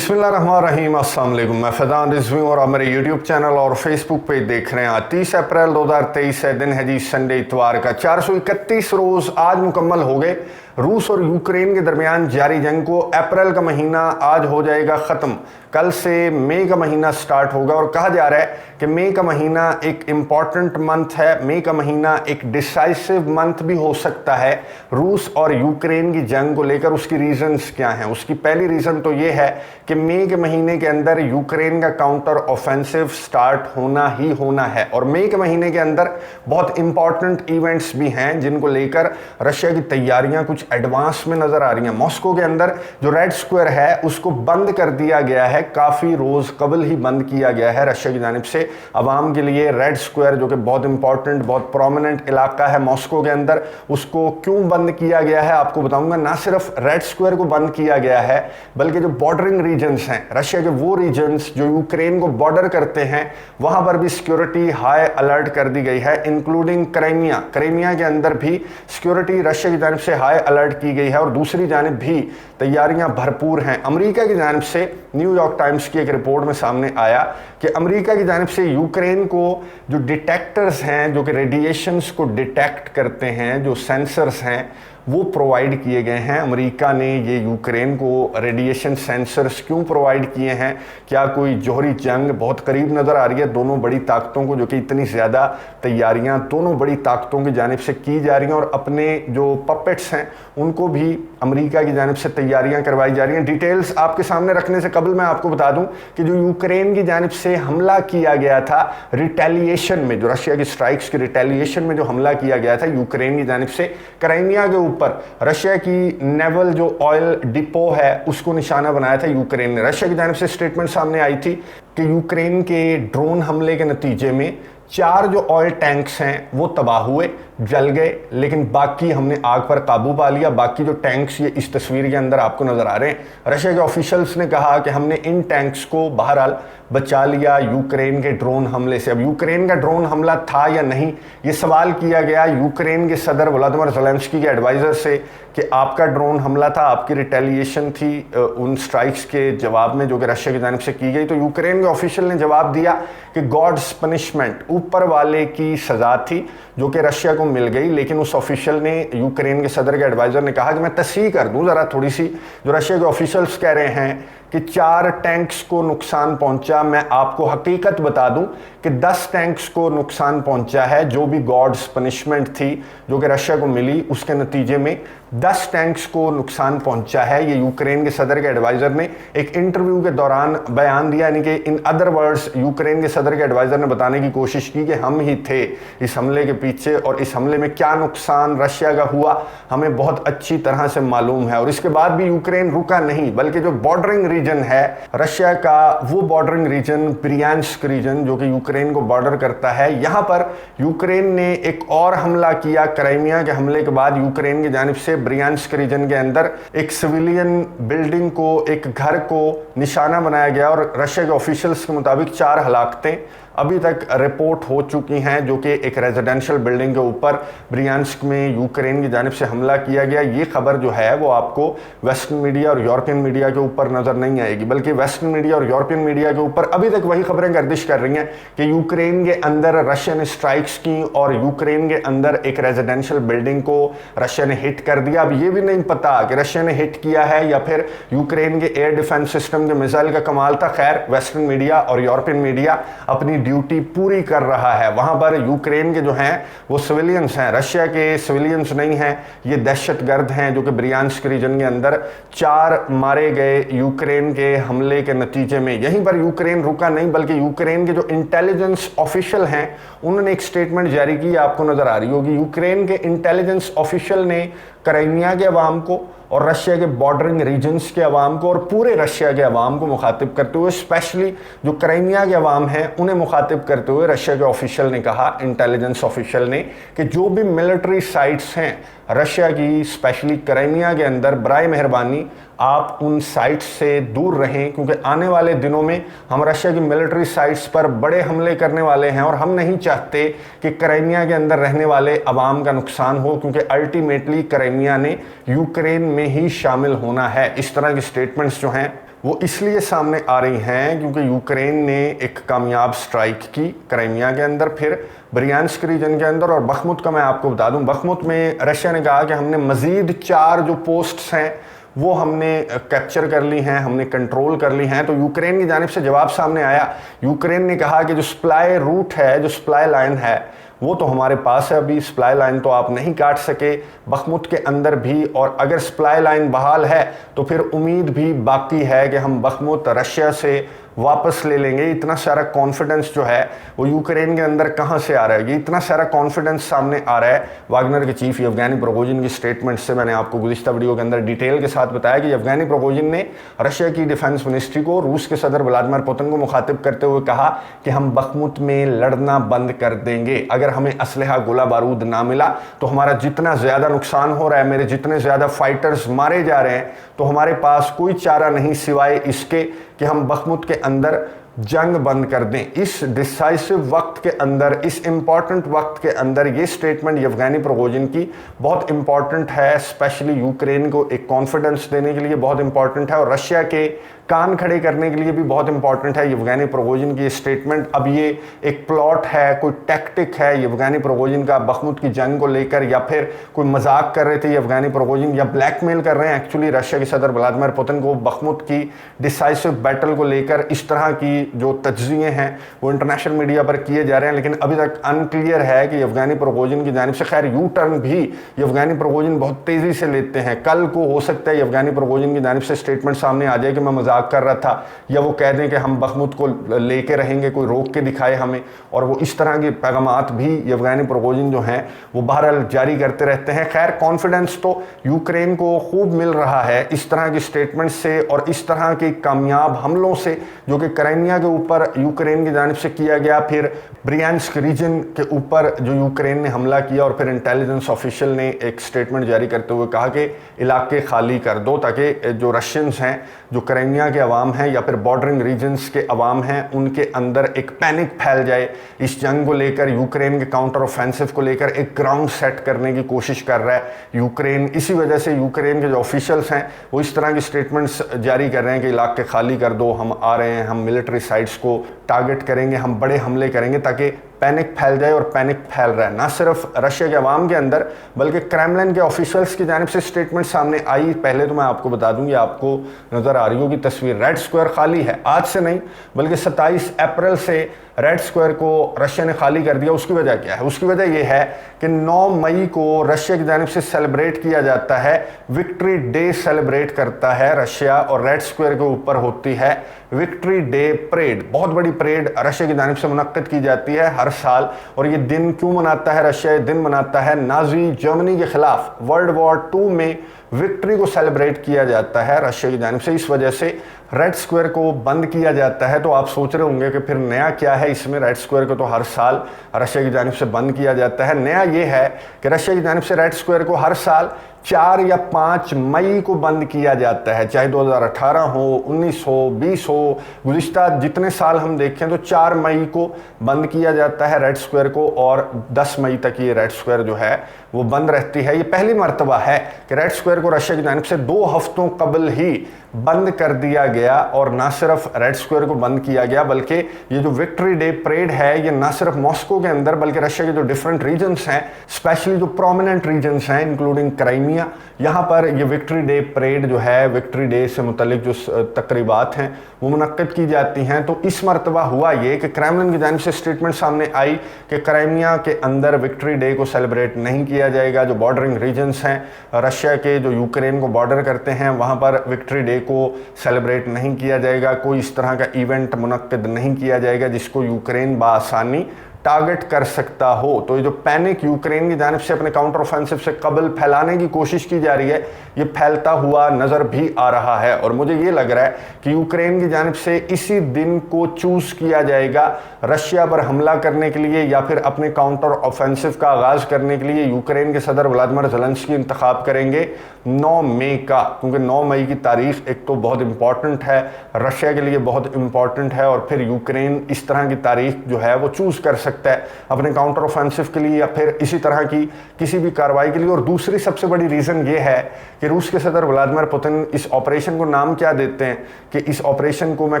बिस्मिल्लाहिर्रहमानिर्रहीम, अस्सलाम वालेकुम। मैं फैज़ान रिजवी और आप मेरे यूट्यूब चैनल और फेसबुक पे देख रहे हैं। आज 30 अप्रैल 2023 है, दिन है जी संडे, इतवार का। 431 रोज़ आज मुकम्मल हो गए रूस और यूक्रेन के दरमियान जारी जंग को। अप्रैल का महीना आज हो जाएगा ख़त्म। कल से मई का महीना स्टार्ट होगा और कहा जा रहा है कि मई का महीना एक इम्पॉर्टेंट मंथ है। मई का महीना एक डिसाइसिव मंथ भी हो सकता है रूस और यूक्रेन की जंग को लेकर। उसकी रीजंस क्या हैं? उसकी पहली रीज़न तो ये है कि मई के महीने के अंदर यूक्रेन का काउंटर ऑफेंसिव स्टार्ट होना ही होना है और मई के महीने के अंदर बहुत इंपॉर्टेंट इवेंट्स भी हैं जिनको लेकर रशिया की तैयारियां कुछ एडवांस में नज़र आ रही हैं। मॉस्को के अंदर जो रेड स्क्वायर है उसको बंद कर दिया गया है, काफ़ी रोज़ कबल ही बंद किया गया है रशिया की जानिब से अवाम के लिए। रेड स्क्वायर जो कि बहुत इंपॉर्टेंट, बहुत प्रोमिनेंट इलाका है मॉस्को के अंदर, उसको क्यों बंद किया गया है आपको बताऊंगा। ना सिर्फ रेड स्क्वायर को बंद किया गया है बल्कि जो बॉर्डरिंग रीजन्स हैं रशिया के, वो रीजन्स जो यूक्रेन को बॉर्डर करते हैं, वहां पर भी सिक्योरिटी हाई अलर्ट कर दी गई है, इंक्लूडिंग क्राइमिया। क्राइमिया के अंदर भी सिक्योरिटी रशिया की जानिब से हाई अलर्ट की गई है और दूसरी जानिब भी तैयारियां भरपूर हैं। अमेरिका की जानिब से न्यूयॉर्क टाइम्स की एक रिपोर्ट में सामने आया कि अमेरिका की जानिब से यूक्रेन को जो डिटेक्टर्स हैं, जो कि रेडिएशंस को डिटेक्ट करते हैं, जो सेंसर्स हैं, वो प्रोवाइड किए गए हैं। अमेरिका ने ये यूक्रेन को रेडिएशन सेंसर्स क्यों प्रोवाइड किए हैं? क्या कोई जौहरी जंग बहुत करीब नज़र आ रही है दोनों बड़ी ताकतों को, जो कि इतनी ज़्यादा तैयारियां दोनों बड़ी ताकतों की जानिब से की जा रही हैं और अपने जो पपेट्स हैं उनको भी अमेरिका की जानिब से तैयारियां करवाई जा रही हैं। डिटेल्स आपके सामने रखने से कबल मैं आपको बता दूं कि जो यूक्रेन की जानिब से हमला किया गया था रिटेलिएशन में, जो रशिया की स्ट्राइक्स की रिटेलिएशन में जो हमला किया गया था यूक्रेन की जानिब से क्राइमिया के ऊपर, रशिया की नेवल जो ऑयल डिपो है उसको निशाना बनाया था यूक्रेन ने। रशिया की जानिब से स्टेटमेंट सामने आई थी कि यूक्रेन के ड्रोन हमले के नतीजे में 4 जो ऑयल टैंक्स हैं वो तबाह हुए, जल गए, लेकिन बाकी हमने आग पर काबू पा लिया। बाकी जो टैंक्स ये इस तस्वीर के अंदर आपको नजर आ रहे हैं। रशिया के ऑफिशियल्स ने कहा कि हमने इन टैंक्स को बहरहाल बचा लिया यूक्रेन के ड्रोन हमले से। अब यूक्रेन का ड्रोन हमला था या नहीं, ये सवाल किया गया यूक्रेन के सदर व्लादिमीर ज़ेलेंस्की के एडवाइज़र से कि आपका ड्रोन हमला था, आपकी रिटेलिएशन थी उन स्ट्राइक्स के जवाब में जो कि रशिया की जानिब से की गई। तो यूक्रेन के ऑफिशियल ने जवाब दिया कि गॉड्स पनिशमेंट, ऊपर वाले की सज़ा थी जो कि रशिया को मिल गई। लेकिन उस ऑफिशियल ने, यूक्रेन के सदर के एडवाइज़र ने कहा कि मैं तस्हीह कर दूं ज़रा थोड़ी सी, जो रशिया के ऑफिशियल्स कह रहे हैं कि 4 टैंक्स को नुकसान पहुंचा। मैं आपको हकीकत बता दूं कि 10 टैंक्स को नुकसान पहुंचा है, जो भी गॉड्स पनिशमेंट थी जो कि रशिया को मिली उसके नतीजे में 10 टैंक्स को नुकसान पहुंचा है। ये यूक्रेन के सदर के एडवाइज़र ने एक इंटरव्यू के दौरान बयान दिया, यानी कि इन अदर वर्ड्स यूक्रेन के सदर के एडवाइज़र ने बताने की कोशिश की कि हम ही थे इस हमले के पीछे और इस हमले में क्या नुकसान रशिया का हुआ हमें बहुत अच्छी तरह से मालूम है। और इसके बाद भी यूक्रेन रुका नहीं, बल्कि जो बॉर्डरिंग रीजन है रशिया का, वो बॉर्डरिंग रीजन ब्रियांस्क रीजन जो कि यूक्रेन को बॉर्डर करता है, यहाँ पर यूक्रेन ने एक और हमला किया। क्राइमिया के हमले के बाद यूक्रेन की जानिब से ब्रियांस्क रीजन के अंदर एक सिविलियन बिल्डिंग को, एक घर को निशाना बनाया गया और रशिया के ऑफिशियल्स के मुताबिक 4 हलाकतें अभी तक रिपोर्ट हो चुकी हैं, जो कि एक रेजिडेंशियल बिल्डिंग के ऊपर ब्रियांस्क में यूक्रेन की जानिब से हमला किया गया। ये खबर जो है वो आपको वेस्टर्न मीडिया और यूरोपियन मीडिया के ऊपर नज़र नहीं आएगी, बल्कि वेस्टर्न मीडिया और यूरोपियन मीडिया के ऊपर अभी तक वही खबरें गर्दिश कर रही हैं कि यूक्रेन के अंदर रशिया ने स्ट्राइक्स की और यूक्रेन के अंदर एक रेजिडेंशियल बिल्डिंग को रशिया ने हिट कर दिया। अब ये भी नहीं पता कि रशिया ने हिट किया है या फिर यूक्रेन के एयर डिफेंस सिस्टम के मिसाइल का कमाल था। खैर, वेस्टर्न मीडिया और यूरोपियन मीडिया अपनी ड्यूटी पूरी कर रहा है। वहां पर यूक्रेन के जो हैं वो सिविलियंस हैं, रशिया के सिविलियंस नहीं हैं, ये दहशतगर्द हैं जो कि ब्रियांस्क रीजन के अंदर 4 मारे गए यूक्रेन के हमले के नतीजे में। यहीं पर यूक्रेन रुका नहीं, बल्कि यूक्रेन के जो इंटेलिजेंस ऑफिशियल हैं उन्होंने एक स्टेटमेंट जारी की, आपको नजर आ रही होगी। यूक्रेन के इंटेलिजेंस ऑफिशियल ने क्राइमिया के अवाम को और रशिया के बॉर्डरिंग रीजन्स के अवाम को और पूरे रशिया के अवाम को मुखातिब करते हुए, स्पेशली जो क्राइमिया के अवाम हैं उन्हें मुखातिब करते हुए रशिया के ऑफिशियल ने कहा, इंटेलिजेंस ऑफिशियल ने, कि जो भी मिलिट्री साइट्स हैं रशिया की, स्पेशली क्राइमिया के अंदर, बराए मेहरबानी आप उन साइट्स से दूर रहें, क्योंकि आने वाले दिनों में हम रशिया की मिलिट्री साइट्स पर बड़े हमले करने वाले हैं और हम नहीं चाहते कि क्राइमिया के अंदर रहने वाले अवाम का नुकसान हो, क्योंकि अल्टीमेटली क्राइमिया ने यूक्रेन में ही शामिल होना है। इस तरह की स्टेटमेंट्स जो हैं वो इसलिए सामने आ रही हैं क्योंकि यूक्रेन ने एक कामयाब स्ट्राइक की क्राइमिया के अंदर, फिर ब्रियांस्क रीजन के अंदर, और बखमुत का मैं आपको बता दूं, बखमुत में रशिया ने कहा कि हमने मज़ीद 4 जो पोस्ट्स हैं वो हमने कैप्चर कर ली हैं, हमने कंट्रोल कर ली हैं। तो यूक्रेन की जानिब से जवाब सामने आया। यूक्रेन ने कहा कि जो सप्लाई रूट है, जो सप्लाई लाइन है, वो तो हमारे पास है, अभी सप्लाई लाइन तो आप नहीं काट सके बखमुत के अंदर भी, और अगर सप्लाई लाइन बहाल है तो फिर उम्मीद भी बाकी है कि हम बखमुत रशिया से वापस ले लेंगे। इतना सारा कॉन्फिडेंस जो है वो यूक्रेन के अंदर कहाँ से आ रहा है? ये इतना सारा कॉन्फिडेंस सामने आ रहा है वागनर के चीफ यवगेनी प्रिगोजिन की स्टेटमेंट से। मैंने आपको गुज़िश्ता वीडियो के अंदर डिटेल के साथ बताया कि यवगेनी प्रिगोजिन ने रशिया की डिफेंस मिनिस्ट्री को, रूस के सदर व्लादिमीर पुतिन को मुखातिब करते हुए कहा कि हम बखमुत में लड़ना बंद कर देंगे। अगर हमें असलहा गोला बारूद ना मिला तो हमारा जितना ज़्यादा नुकसान हो रहा है, मेरे जितने ज़्यादा फाइटर्स मारे जा रहे हैं, तो हमारे पास कोई चारा नहीं सिवाय इसके कि हम बखमुत के अंदर जंग बंद कर दें। इस डिसाइसिव वक्त के अंदर, इस इंपॉर्टेंट वक्त के अंदर ये स्टेटमेंट यवगेनी प्रिगोजिन की बहुत इंपॉर्टेंट है, स्पेशली यूक्रेन को एक कॉन्फिडेंस देने के लिए बहुत इंपॉर्टेंट है, और रशिया के कान खड़े करने के लिए भी बहुत इंपॉर्टेंट है यवगेनी प्रिगोजिन की स्टेटमेंट। अब ये एक प्लॉट है, कोई टैक्टिक है यवगेनी प्रिगोजिन का बखमुत की जंग को लेकर, या फिर कोई मजाक कर रहे थे यवगेनी प्रिगोजिन, या ब्लैकमेल कर रहे हैं एक्चुअली रशिया के सदर व्लादिमीर पुतिन को बखमुत की डिसाइसिव बैटल को लेकर। इस तरह की जो तज्ज़िये हैं वो इंटरनेशनल मीडिया पर किए जा रहे हैं, लेकिन अभी तक अनक्लियर है कि यवगेनी प्रिगोजिन की जानिब से, खैर यू टर्न भी यवगेनी प्रिगोजिन बहुत तेज़ी से लेते हैं। कल को हो सकता है यवगेनी प्रिगोजिन की जानिब से स्टेटमेंट सामने आ जाए कि मैं मजाक कर रहा था, या वो कह दें कि हम बखमुत को लेके रहेंगे, कोई रोक के दिखाए हमें, और वो इस तरह के पैगामात भी यवगेनी प्रिगोजिन जो हैं वो बहरहाल जारी करते रहते हैं। खैर कॉन्फिडेंस तो यूक्रेन को खूब मिल रहा है इस तरह की स्टेटमेंट से और इस तरह के कामयाब हमलों से जो कि क्राइमिया के ऊपर यूक्रेन की जानिब से किया गया, फिर ब्रियांस्क रीजन के ऊपर जो यूक्रेन ने हमला किया, और फिर इंटेलिजेंस ऑफिशियल ने एक स्टेटमेंट जारी करते हुए कहा कि इलाके खाली कर दो, ताकि जो रशियंस हैं, जो क्राइमिया के अवाम हैं या फिर बॉर्डरिंग रीजन्स के अवाम हैं, उनके अंदर एक पैनिक फैल जाए। इस जंग को लेकर, यूक्रेन के काउंटर ऑफेंसिव को लेकर एक ग्राउंड सेट करने की कोशिश कर रहा है यूक्रेन। इसी वजह से यूक्रेन के जो ऑफिशियल्स हैं वो इस तरह की स्टेटमेंट्स जारी कर रहे हैं कि इलाके खाली कर दो, हम आ रहे हैं, हम मिलिट्री साइट्स को टारगेट करेंगे, हम बड़े हमले करेंगे, ताकि पैनिक फैल जाए। और पैनिक फैल रहा है ना सिर्फ रशिया के अवाम के अंदर, बल्कि क्रेमलिन के ऑफिशियल्स की जानिब से स्टेटमेंट सामने आई। पहले तो मैं आपको बता दूं, ये आपको नज़र आ रही होगी तस्वीर, रेड स्क्वायर खाली है, आज से नहीं बल्कि 27 अप्रैल से रेड स्क्वायर को रशिया ने खाली कर दिया। उसकी वजह क्या है? उसकी वजह यह है कि 9 मई को रशिया की जानिब से सेलिब्रेट किया जाता है, विक्ट्री डे सेलिब्रेट करता है रशिया, और रेड स्क्वायर के ऊपर होती है विक्ट्री डे परेड। बहुत बड़ी परेड रशिया की जानिब से मुनक्किद की जाती है हर साल। और ये दिन क्यों मनाता है रशिया? ये दिन मनाता है नाजी जर्मनी के खिलाफ वर्ल्ड वॉर 2 में विक्ट्री को सेलिब्रेट किया जाता है रशिया की जानिब से। इस वजह से रेड स्क्वायर को बंद किया जाता है। तो आप सोच रहे होंगे कि फिर नया क्या है इसमें? रेड स्क्वायर को तो हर साल रशिया की जानिब से बंद किया जाता है। नया ये है कि रशिया की जानिब से रेड स्क्वायर को हर साल 4 या 5 मई को बंद किया जाता है, चाहे 2018 हो, 19 हो, 20 हो, गुज़िश्ता जितने साल हम देखें तो 4 मई को बंद किया जाता है रेड स्क्वायर को, और 10 मई तक ये रेड स्क्वायर जो है वो बंद रहती है। ये पहली मर्तबा है कि रेड स्क्वायर को रशिया की जानिब से 2 हफ्तों कबल ही बंद कर दिया गया। और ना सिर्फ रेड स्क्वायर को बंद किया गया, बल्कि ये जो विक्ट्री डे परेड है ये ना सिर्फ मॉस्को के अंदर बल्कि रशिया के जो डिफरेंट रीजन्स हैं, स्पेशली जो प्रोमिनेंट रीजन्स हैं इंक्लूडिंग क्राइमिया, यहाँ पर ये विक्ट्री डे परेड जो है, विक्ट्री डे से मुतल्लिक जो तकरीबात हैं वो मुनक्किद की जाती हैं। तो इस मरतबा हुआ ये कि क्रेमलिन की जानिब से स्टेटमेंट सामने आई कि क्राइमिया के अंदर विक्ट्री डे को सेलिब्रेट नहीं किया जाएगा। जो बॉर्डरिंग रीजन्स हैं रशिया के, जो यूक्रेन को बॉर्डर करते हैं, वहाँ पर विक्ट्री डे को सेलिब्रेट नहीं किया जाएगा। कोई इस तरह का इवेंट मुनक्किद नहीं किया जाएगा जिसको यूक्रेन बआसानी टारगेट कर सकता हो। तो ये जो पैनिक यूक्रेन की जानिब से अपने काउंटर ऑफेंसिव से कबल फैलाने की कोशिश की जा रही है, ये फैलता हुआ नज़र भी आ रहा है। और मुझे ये लग रहा है कि यूक्रेन की जानिब से इसी दिन को चूज़ किया जाएगा रशिया पर हमला करने के लिए, या फिर अपने काउंटर ऑफेंसिव का आगाज़ करने के लिए यूक्रेन के सदर व्लादिमीर ज़ेलेंस्की इंतखाब करेंगे 9 मई का। क्योंकि 9 मई की तारीख एक तो बहुत इंपॉर्टेंट है, रशिया के लिए बहुत इंपॉर्टेंट है, और फिर यूक्रेन इस तरह की तारीख जो है वो चूज़ कर सकता है अपने काउंटर ऑफेंसिव के लिए या फिर इसी तरह की किसी भी कार्रवाई के लिए। और दूसरी सबसे बड़ी रीज़न ये है कि रूस के सदर व्लादिमीर पुतिन इस ऑपरेशन को नाम क्या देते हैं कि इस ऑपरेशन को मैं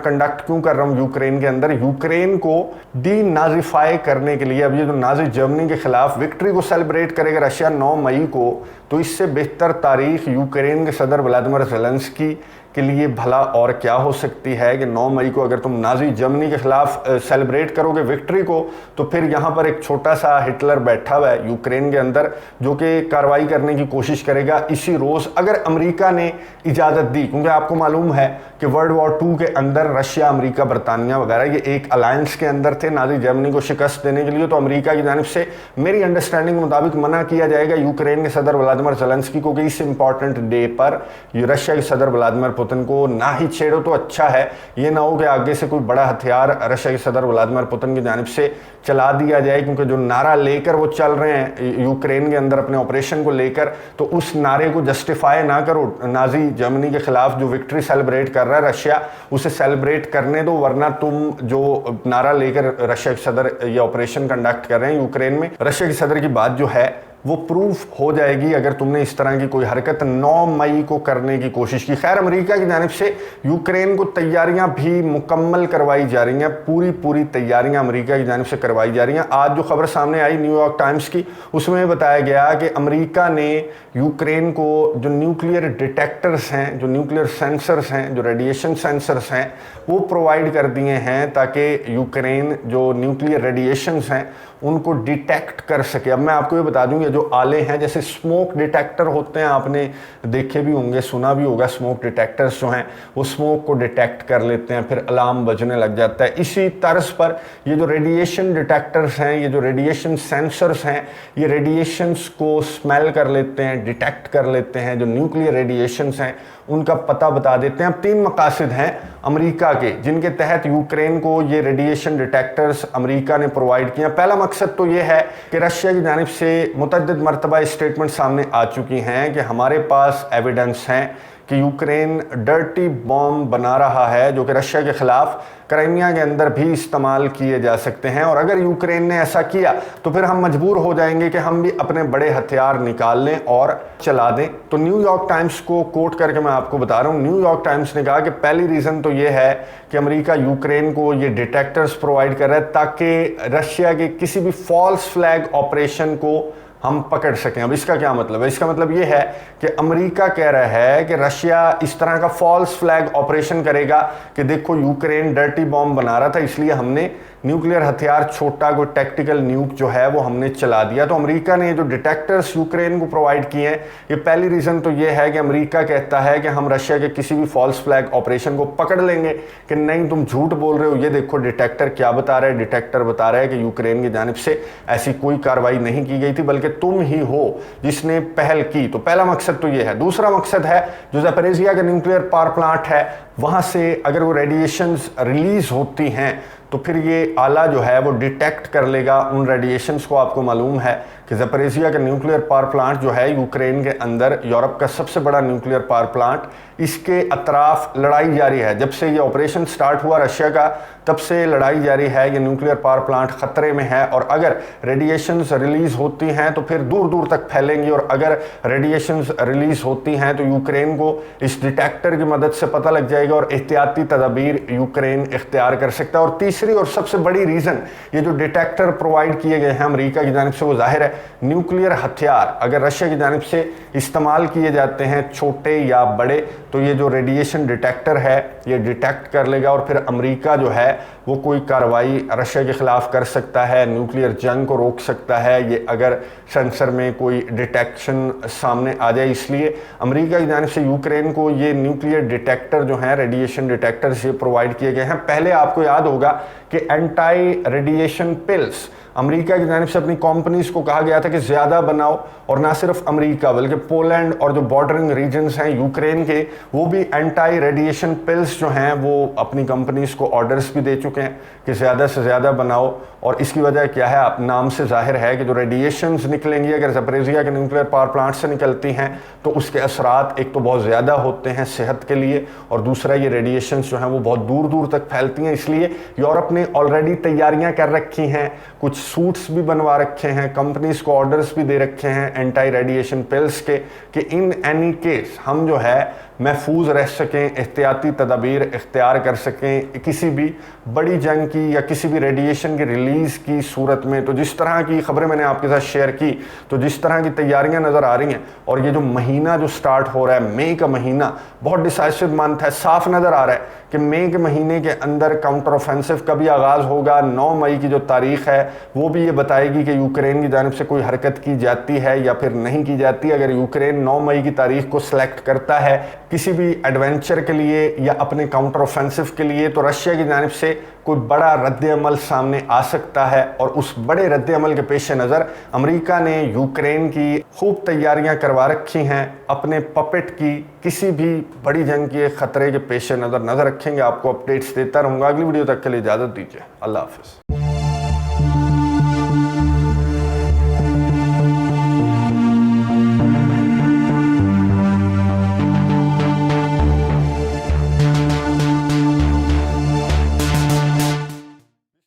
कंडक्ट क्यों कर रहा हूँ यूक्रेन के अंदर, यूक्रेन को डीनाजीफाई करने के लिए। अब ये जो नाजी जर्मनी के खिलाफ विक्ट्री को सेलिब्रेट करेगा रशिया 9 मई को, तो इससे बेहतर तारीख यूक्रेन के सदर व्लादिमीर ज़ेलेंस्की के लिए भला और क्या हो सकती है कि 9 मई को अगर तुम नाजी जर्मनी के खिलाफ सेलिब्रेट करोगे विक्ट्री को, तो फिर यहाँ पर एक छोटा सा हिटलर बैठा हुआ है यूक्रेन के अंदर जो कि कार्रवाई करने की कोशिश करेगा इसी रोज़ अगर अमेरिका ने इजाज़त दी। क्योंकि आपको मालूम है कि वर्ल्ड वॉर 2 के अंदर रशिया, अमेरिका, बरतानिया वगैरह ये एक अलायंस के अंदर थे नाजी जर्मनी को शिकस्त देने के लिए। तो अमेरिका की जानिब से मेरी अंडरस्टैंडिंग के मुताबिक मना किया जाएगा यूक्रेन के सदर व्लादिमीर ज़ेलेंस्की को कि इस इंपॉर्टेंट डे पर रशिया के सदर व्लादिमीर पुतिन को ना ही छेड़ो तो अच्छा है। ये ना हो कि आगे से कोई बड़ा हथियार रशिया के सदर व्लादिमीर पुतिन की जानिब से चला दिया जाए, क्योंकि जो नारा लेकर वो चल रहे हैं यूक्रेन के अंदर अपने ऑपरेशन को लेकर, तो उस नारे को जस्टिफाई ना करो। नाजी जर्मनी के खिलाफ जो विक्ट्री सेलिब्रेट कर रहा है रशिया, उसे सेलिब्रेट करने दो, वरना तुम जो नारा लेकर रशिया के सदर ये ऑपरेशन कंडक्ट कर रहे हैं यूक्रेन में, रशिया के सदर की बात जो है वो प्रूफ हो जाएगी अगर तुमने इस तरह की कोई हरकत 9 मई को करने की कोशिश की। खैर, अमेरिका की जानिब से यूक्रेन को तैयारियां भी मुकम्मल करवाई जा रही हैं, पूरी तैयारियां अमेरिका की जानिब से करवाई जा रही हैं। आज जो खबर सामने आई न्यूयॉर्क टाइम्स की, उसमें बताया गया कि अमेरिका ने यूक्रेन को जो न्यूक्लियर डिटेक्टर्स हैं, जो न्यूक्लियर सेंसर्स हैं, जो रेडिएशन सेंसर्स हैं, वो प्रोवाइड कर दिए हैं ताकि यूक्रेन जो न्यूक्लियर रेडिएशंस हैं उनको डिटेक्ट कर सके। अब मैं आपको ये बता दूं, ये जो आले हैं जैसे स्मोक डिटेक्टर होते हैं, आपने देखे भी होंगे, सुना भी होगा, स्मोक डिटेक्टर्स जो हैं वो स्मोक को डिटेक्ट कर लेते हैं, फिर अलार्म बजने लग जाता है। इसी तर्ज पर ये जो रेडिएशन डिटेक्टर्स हैं, ये जो रेडिएशन सेंसर्स हैं, ये रेडिएशंस को स्मेल कर लेते हैं, डिटेक्ट कर लेते हैं, जो न्यूक्लियर रेडिएशंस हैं उनका पता बता देते हैं। अब 3 मकासद हैं अमेरिका के जिनके तहत यूक्रेन को ये रेडिएशन डिटेक्टर्स अमेरिका ने प्रोवाइड किया। पहला मकसद तो ये है कि रशिया की जानिब से मुतअद्दिद मरतबा स्टेटमेंट सामने आ चुकी हैं कि हमारे पास एविडेंस हैं कि यूक्रेन डर्टी बॉम्ब बना रहा है जो कि रशिया के खिलाफ क्राइमिया के अंदर भी इस्तेमाल किए जा सकते हैं, और अगर यूक्रेन ने ऐसा किया तो फिर हम मजबूर हो जाएंगे कि हम भी अपने बड़े हथियार निकाल लें और चला दें। तो न्यूयॉर्क टाइम्स को कोट करके मैं आपको बता रहा हूँ, न्यूयॉर्क टाइम्स ने कहा कि पहली रीज़न तो ये है कि अमेरिका यूक्रेन को ये डिटेक्टर्स प्रोवाइड कर रहा है ताकि रशिया के किसी भी फॉल्स फ्लैग ऑपरेशन को हम पकड़ सकें। अब इसका क्या मतलब है? इसका मतलब ये है कि अमेरिका कह रहा है कि रशिया इस तरह का फॉल्स फ्लैग ऑपरेशन करेगा कि देखो यूक्रेन डर्टी बॉम्ब बना रहा था, इसलिए हमने न्यूक्लियर हथियार, छोटा कोई टैक्टिकल न्यूक जो है वो हमने चला दिया। तो अमेरिका ने जो डिटेक्टर्स यूक्रेन को प्रोवाइड किए हैं, ये पहली रीज़न तो ये है कि अमेरिका कहता है कि हम रशिया के किसी भी फॉल्स फ्लैग ऑपरेशन को पकड़ लेंगे कि नहीं तुम झूठ बोल रहे हो, ये देखो डिटेक्टर क्या बता रहा है, डिटेक्टर बता रहा है कि यूक्रेन की जानिब से ऐसी कोई कार्रवाई नहीं की गई थी बल्कि तुम ही हो जिसने पहल की। तो पहला मकसद तो ये है। दूसरा मकसद है जो ज़ैपोरिज़िया का न्यूक्लियर पावर प्लांट है, वहाँ से अगर वो रेडिएशंस रिलीज़ होती हैं तो फिर ये आला जो है वो डिटेक्ट कर लेगा उन रेडिएशंस को। आपको मालूम है कि ज़ैपोरिज़िया का न्यूक्लियर पावर प्लांट जो है यूक्रेन के अंदर, यूरोप का सबसे बड़ा न्यूक्लियर पावर प्लांट, इसके अतराफ लड़ाई जारी है। जब से ये ऑपरेशन स्टार्ट हुआ रशिया का, तब से लड़ाई जारी है। ये न्यूक्लियर पावर प्लांट ख़तरे में है और अगर रेडिएशंस रिलीज़ होती हैं तो फिर दूर दूर तक फैलेंगी, और अगर रेडिएशंस रिलीज़ होती हैं तो यूक्रेन को इस डिटेक्टर की मदद से पता लग जाएगा और एहतियाती तदाबीर यूक्रेन इख्तियार कर सकता है। और तीसरी और सबसे बड़ी रीज़न, ये जो डिटेक्टर प्रोवाइड किए गए हैं अमेरिका की जानिब से, वो जाहिर है न्यूक्लियर हथियार अगर रशिया की जानिब से इस्तेमाल किए जाते हैं, छोटे या बड़े, तो ये जो रेडिएशन डिटेक्टर है ये डिटेक्ट कर लेगा और फिर अमेरिका जो है वो कोई कार्रवाई रशिया के ख़िलाफ़ कर सकता है, न्यूक्लियर जंग को रोक सकता है ये अगर सेंसर में कोई डिटेक्शन सामने आ जाए। इसलिए अमेरिका की जानिब से यूक्रेन को ये न्यूक्लियर डिटेक्टर जो हैं, रेडिएशन डिटेक्टर्स, ये प्रोवाइड किए गए हैं। पहले आपको याद होगा कि एंटी रेडिएशन पिल्स अमेरिका की जानिब से अपनी कंपनीज को कहा गया था कि ज़्यादा बनाओ, और ना सिर्फ अमेरिका बल्कि पोलैंड और जो बॉर्डरिंग रीजन्स हैं यूक्रेन के, वो भी एंटी रेडिएशन पिल्स जो हैं वो अपनी कंपनीज को ऑर्डर्स भी दे चुके हैं कि ज़्यादा से ज़्यादा बनाओ। और इसकी वजह क्या है? आप नाम से जाहिर है कि जो रेडिएशंस निकलेंगी अगर ज़ैपोरिज़िया के न्यूक्लियर पावर प्लांट से निकलती हैं तो उसके असरात एक तो बहुत ज़्यादा होते हैं सेहत के लिए, और दूसरा ये रेडिएशंस जो हैं वो बहुत दूर दूर तक फैलती हैं। इसलिए यूरोप यूरोप ने ऑलरेडी तैयारियां कर रखी हैं, कुछ सूट्स भी बनवा रखे हैं, कंपनीज को ऑर्डर्स भी दे रखे हैं एंटी रेडिएशन पिल्स के, कि इन एनी केस हम जो है महफूज रह सकें, एहतियाती तदाबीर इख्तियार कर सकें किसी भी बड़ी जंग की या किसी भी रेडिएशन की रिलीज़ की सूरत में। तो जिस तरह की खबरें मैंने आपके साथ शेयर की, तो जिस तरह की तैयारियां नज़र आ रही हैं, और ये जो महीना जो स्टार्ट हो रहा है, मई का महीना बहुत डिसाइसिव मंथ है। साफ नज़र आ रहा है कि मई के महीने के अंदर काउंटर ऑफेंसिव का भी आगाज़ होगा। 9 मई की जो तारीख है वो भी ये बताएगी कि यूक्रेन की जानिब से कोई हरकत की जाती है या फिर नहीं की जाती। अगर यूक्रेन 9 मई की तारीख को सिलेक्ट करता है किसी भी एडवेंचर के लिए या अपने काउंटर ऑफेंसिव के लिए, तो रशिया की जानिब से कोई बड़ा रद्द-ए-अमल सामने आ सकता है। और उस बड़े रद्द-ए-अमल के पेश नज़र अमेरिका ने यूक्रेन की खूब तैयारियां करवा रखी हैं अपने पपेट की। किसी भी बड़ी जंग के खतरे के पेश नज़र रखेंगे, आपको अपडेट्स देता रहूँगा। अगली वीडियो तक के लिए इजाज़त दीजिए। अल्लाह हाफ़िज़।